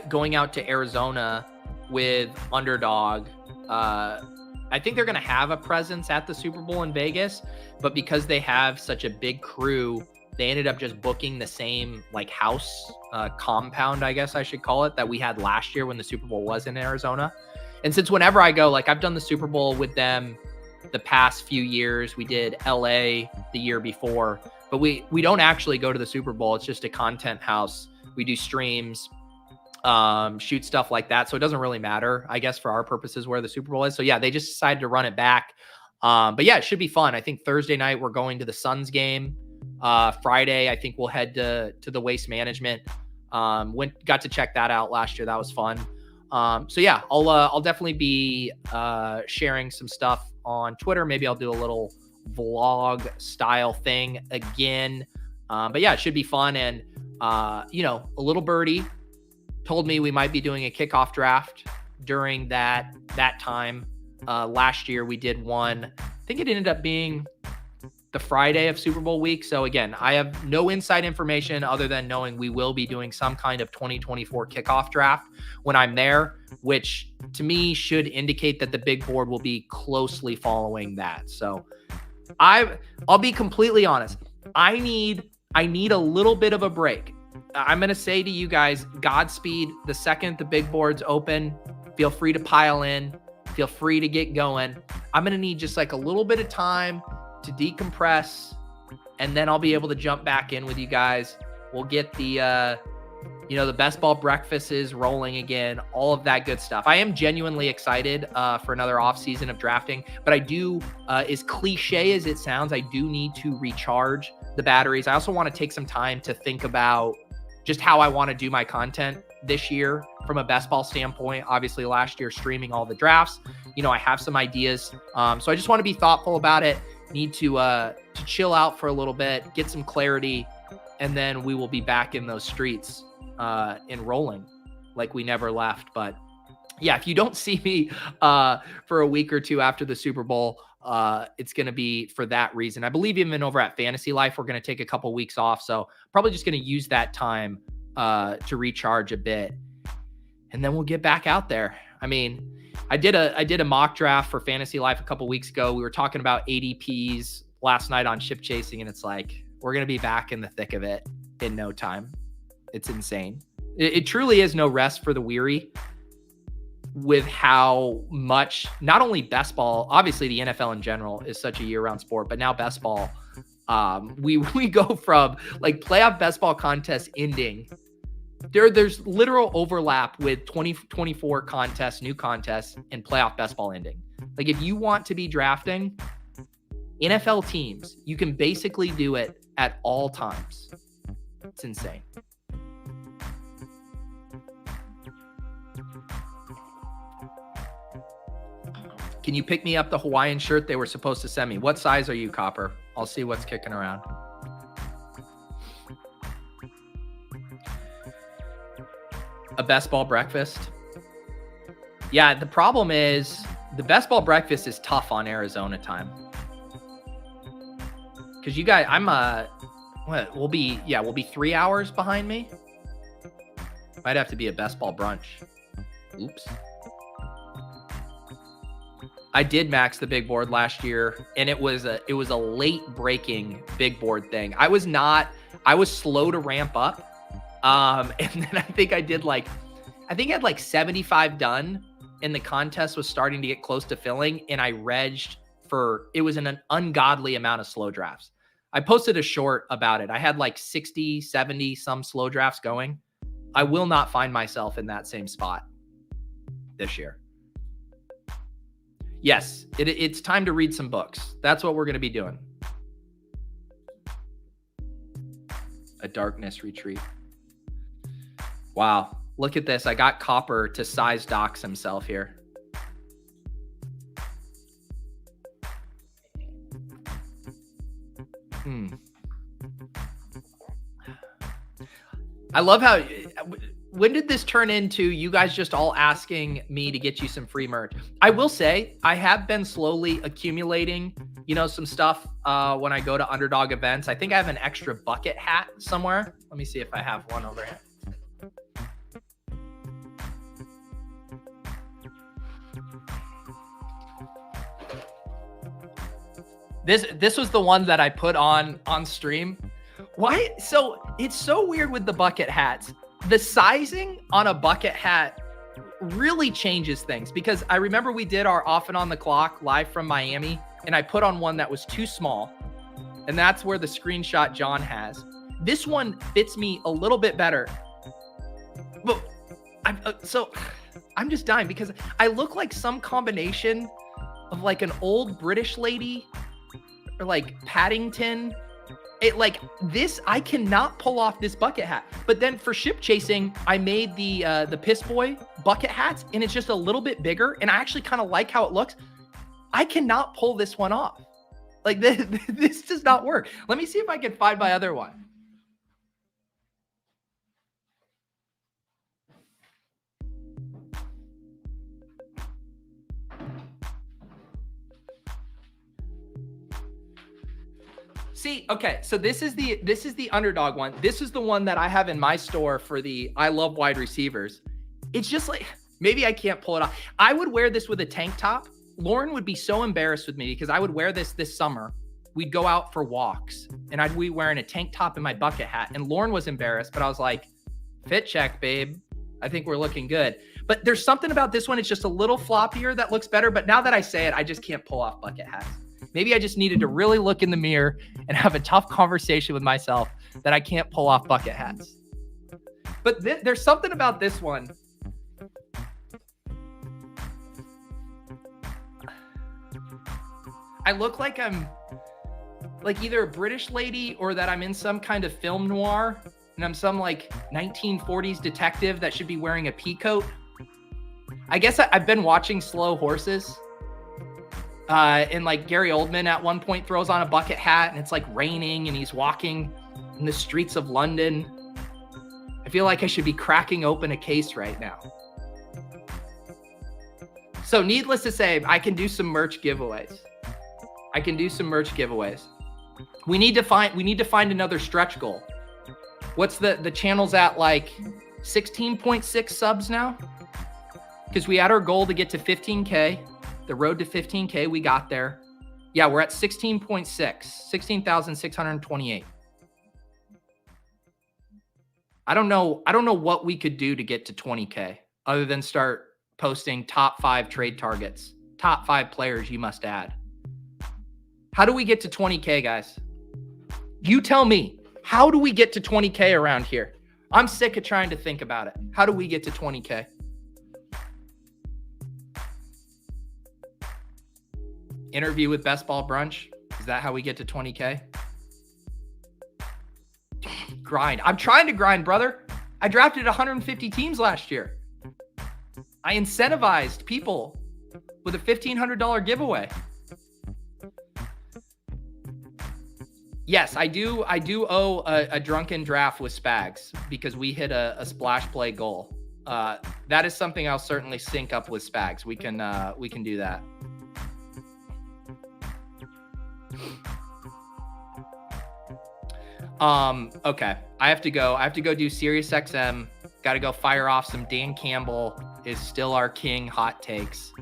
Speaker 1: going out to Arizona with Underdog. I think they're going to have a presence at the Super Bowl in Vegas, but because they have such a big crew, they ended up just booking the same like house compound, I guess I should call it, that we had last year when the Super Bowl was in Arizona. And since whenever I go, like I've done the Super Bowl with them the past few years, we did LA the year before, but we don't actually go to the Super Bowl. It's just a content house. We do streams, shoot stuff like that. So it doesn't really matter, I guess, for our purposes where the Super Bowl is. So yeah, they just decided to run it back. But yeah, it should be fun. I think Thursday night we're going to the Suns game. Friday, I think we'll head to the Waste Management. Got to check that out last year. That was fun. So yeah, I'll definitely be sharing some stuff on Twitter. Maybe I'll do a little vlog style thing again. But yeah, it should be fun. And a little birdie told me we might be doing a kickoff draft during that time. Last year we did one. I think it ended up being the Friday of Super Bowl week. So again, I have no inside information other than knowing we will be doing some kind of 2024 kickoff draft when I'm there, which to me should indicate that the big board will be closely following that. So I'll be completely honest. I need a little bit of a break. I'm going to say to you guys, Godspeed. The second the big board's open, feel free to pile in, feel free to get going. I'm going to need just like a little bit of time to decompress, and then I'll be able to jump back in with you guys. We'll get the best ball breakfast is rolling again, all of that good stuff. I am genuinely excited for another off season of drafting, but I do, as cliche as it sounds, I do need to recharge the batteries. I also want to take some time to think about just how I want to do my content this year from a best ball standpoint. Obviously last year streaming all the drafts, I have some ideas. So I just want to be thoughtful about it. Need to chill out for a little bit, get some clarity, and then we will be back in those streets and rolling like we never left. But yeah, if you don't see me for a week or two after the Super Bowl, it's going to be for that reason. I believe even over at Fantasy Life, we're going to take a couple weeks off. So probably just going to use that time to recharge a bit, and then we'll get back out there. I mean, I did a mock draft for Fantasy Life a couple weeks ago. We were talking about ADPs last night on Ship Chasing, and it's like, we're going to be back in the thick of it in no time. It's insane. It truly is no rest for the weary with how much, not only best ball, obviously the NFL in general is such a year-round sport, but now best ball, we go from like playoff best ball contests ending. There's literal overlap with 2024 contests, new contests, and playoff best ball ending. Like if you want to be drafting NFL teams, you can basically do it at all times. It's insane. Can you pick me up the Hawaiian shirt they were supposed to send me? What size are you, Copper? I'll see what's kicking around. A best ball breakfast. Yeah, the problem is the best ball breakfast is tough on Arizona time. Because you guys, we'll be 3 hours behind me. Might have to be a best ball brunch. Oops. I did max the big board last year, and it was a late breaking big board thing. I was slow to ramp up. And then I think I had like 75 done, and the contest was starting to get close to filling, and I regged it was an ungodly amount of slow drafts. I posted a short about it. I had like 60, 70 some slow drafts going. I will not find myself in that same spot this year. Yes, it's time to read some books. That's what we're going to be doing. A darkness retreat. Wow. Look at this. I got Copper to size dox himself here. I love how, when did this turn into you guys just all asking me to get you some free merch? I will say I have been slowly accumulating, some stuff when I go to Underdog events. I think I have an extra bucket hat somewhere. Let me see if I have one over here. This was the one that I put on stream. Why? So it's so weird with the bucket hats. The sizing on a bucket hat really changes things, because I remember we did our off and on the clock live from Miami, and I put on one that was too small, and that's where the screenshot John has. This one fits me a little bit better. But I'm just dying because I look like some combination of like an old British lady or like Paddington. I cannot pull off this bucket hat. But then for ship chasing, I made the Piss Boy bucket hats, and it's just a little bit bigger, and I actually kind of like how it looks. I cannot pull this one off. Like this does not work. Let me see if I can find my other one. See, okay, so this is the Underdog one. This is the one that I have in my store for the I love wide receivers. It's just like, maybe I can't pull it off. I would wear this with a tank top. Lauren would be so embarrassed with me because I would wear this summer. We'd go out for walks, and I'd be wearing a tank top and my bucket hat. And Lauren was embarrassed, but I was like, fit check, babe. I think we're looking good. But there's something about this one. It's just a little floppier that looks better. But now that I say it, I just can't pull off bucket hats. Maybe I just needed to really look in the mirror and have a tough conversation with myself that I can't pull off bucket hats. But there's something about this one. I look like I'm like either a British lady or that I'm in some kind of film noir, and I'm some like 1940s detective that should be wearing a pea coat. I guess I've been watching Slow Horses. And like Gary Oldman at one point throws on a bucket hat, and it's like raining, and he's walking in the streets of London. I feel like I should be cracking open a case right now. So needless to say, I can do some merch giveaways. We need to find another stretch goal. What's the channel's at, like 16.6 subs now? Because we had our goal to get to 15K. The road to 15K, we got there. Yeah, we're at 16.6, 16,628. I don't know what we could do to get to 20K other than start posting top 5 trade targets, top 5 players you must add. How do we get to 20K, guys? You tell me. How do we get to 20K around here? I'm sick of trying to think about it. How do we get to 20K? Interview with Best Ball Brunch. Is that how we get to 20K? Grind. I'm trying to grind, brother. I drafted 150 teams last year. I incentivized people with a $1,500 giveaway. Yes, I do owe a drunken draft with Spags because we hit a splash play goal. That is something I'll certainly sync up with Spags. We can do that. Okay. I have to go do SiriusXM. Got to go fire off some Dan Campbell is still our king hot takes.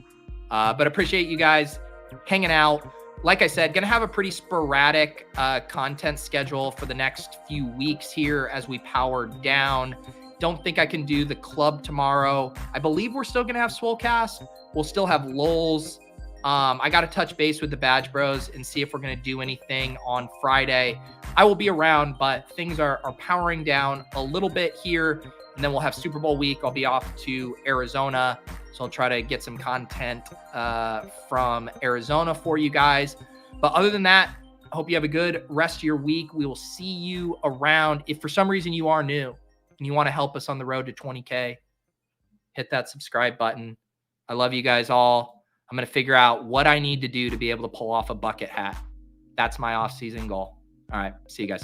Speaker 1: But appreciate you guys hanging out. Like I said, going to have a pretty sporadic content schedule for the next few weeks here as we power down. Don't think I can do the club tomorrow. I believe we're still going to have Swolecast. We'll still have Lols. I got to touch base with the Badge Bros and see if we're going to do anything on Friday. I will be around, but things are powering down a little bit here. And then we'll have Super Bowl week. I'll be off to Arizona. So I'll try to get some content from Arizona for you guys. But other than that, I hope you have a good rest of your week. We will see you around. If for some reason you are new and you want to help us on the road to 20K, hit that subscribe button. I love you guys all. I'm going to figure out what I need to do to be able to pull off a bucket hat. That's my off-season goal. All right. See you guys.